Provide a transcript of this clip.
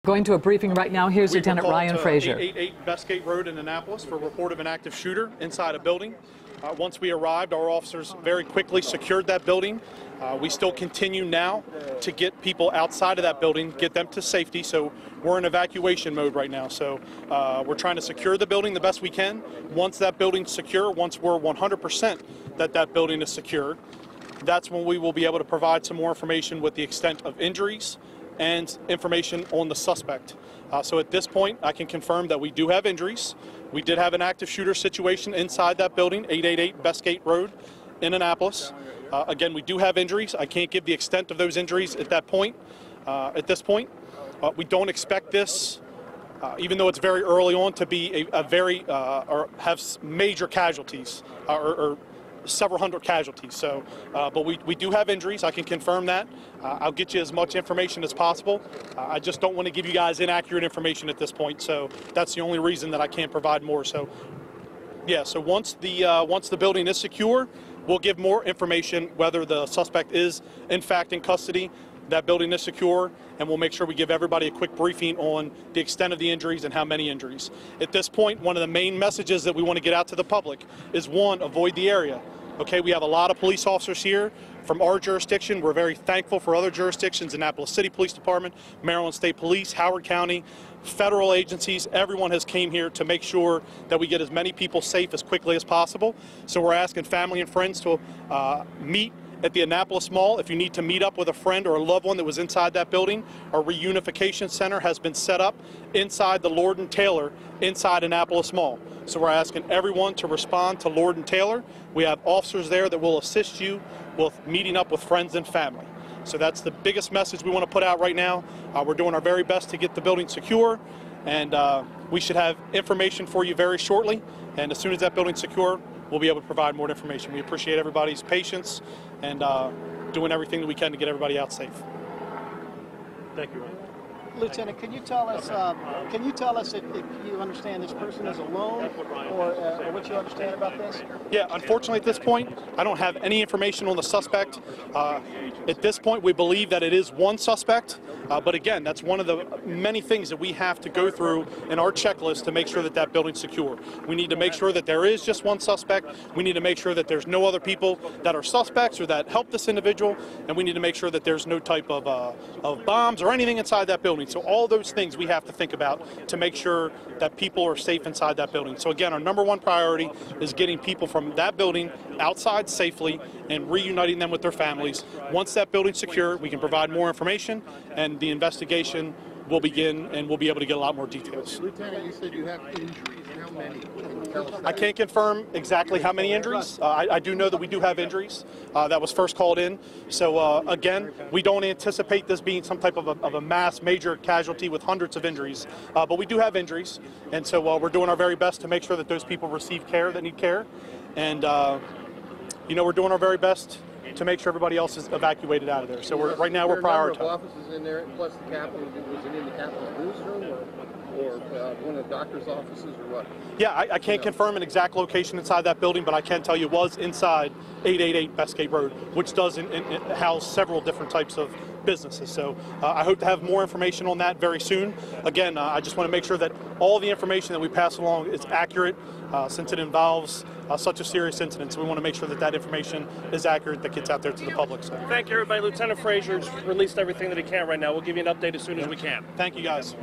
Going to a briefing right now. Here's Lt.Ryan Frashure. 888 Bestgate Road in Annapolis for a report of an active shooter inside a building. Once we arrived, our officers very quickly secured that building. We still continue now to get people outside of that building, get them to safety. So we're in evacuation mode right now. So we're trying to secure the building the best we can. Once that building's secure, once we're 100% that that building is secured, that's when we will be able to provide some more information with the extent of injuries and information on the suspect. So at this point, I can confirm that we do have injuries. We did have an active shooter situation inside that building, 888 Bestgate Road in Annapolis. Again, we do have injuries. I can't give the extent of those injuries at that point. At this point, we don't expect this, even though it's very early on, to be or have major casualties or several hundred casualties. So, but we do have injuries. I can confirm that. I'll get you as much information as possible. I just don't want to give you guys inaccurate information at this point. So that's the only reason that I can't provide more. So, yeah. So once the building is secure, we'll give more information whether the suspect is in fact in custody. That building is secure, and we'll make sure we give everybody a quick briefing on the extent of the injuries and how many injuries. At this point, one of the main messages that we want to get out to the public is, one, avoid the area. Okay, we have a lot of police officers here from our jurisdiction. We're very thankful for other jurisdictions, Annapolis City Police Department, Maryland State Police, Howard County, federal agencies. Everyone has came here to make sure that we get as many people safe as quickly as possible. So we're asking family and friends to meet at the Annapolis Mall. If you need to meet up with a friend or a loved one that was inside that building, our reunification center has been set up inside the Lord & Taylor inside Annapolis Mall. So we're asking everyone to respond to Lord & Taylor. We have officers there that will assist you with meeting up with friends and family. So that's the biggest message we want to put out right now. We're doing our very best to get the building secure, and we should have information for you very shortly. And as soon as that building's secure, we'll be able to provide more information. We appreciate everybody's patience and doing everything that we can to get everybody out safe. Thank you, Ryan. Lieutenant, can you tell us if you understand this person is alone, or what you understand about this? Yeah, unfortunately at this point, I don't have any information on the suspect. At this point, we believe that it is one suspect, but again, that's one of the many things that we have to go through in our checklist to make sure that that building's secure. We need to make sure that there is just one suspect. We need to make sure that there's no other people that are suspects or that help this individual, and we need to make sure that there's no type of bombs or anything inside that building. So all those things we have to think about to make sure that people are safe inside that building. So again, our #1 priority is getting people from that building outside safely and reuniting them with their families. Once that building's secure, we can provide more information, and the investigation will begin, and we'll be able to get a lot more details. Lieutenant, you said you have injuries. How many? Can you tell us that? I can't confirm exactly how many injuries. I do know that we do have injuries. That was first called in. So again, we don't anticipate this being some type of a mass major casualty with hundreds of injuries. But we do have injuries, and so we're doing our very best to make sure that those people receive care that need care. And you know, we're doing our very best to make sure everybody else is evacuated out of there. So right now we're prioritizing. There are a number of offices in there, plus the Capitol. Was it in the Capitol's newsroom or one of the doctor's offices or what? Yeah, I can't confirm an exact location inside that building, but I can tell you it was inside 888 Bestgate Road, which does house several different types of businesses. So I hope to have more information on that very soon. Again, I just want to make sure that all the information that we pass along is accurate, since it involves such a serious incident. So we want to make sure that that information is accurate, that gets out there to the public. So. Thank you, everybody. Lieutenant Frashure's released everything that he can right now. We'll give you an update as soon as we can. Thank you, guys.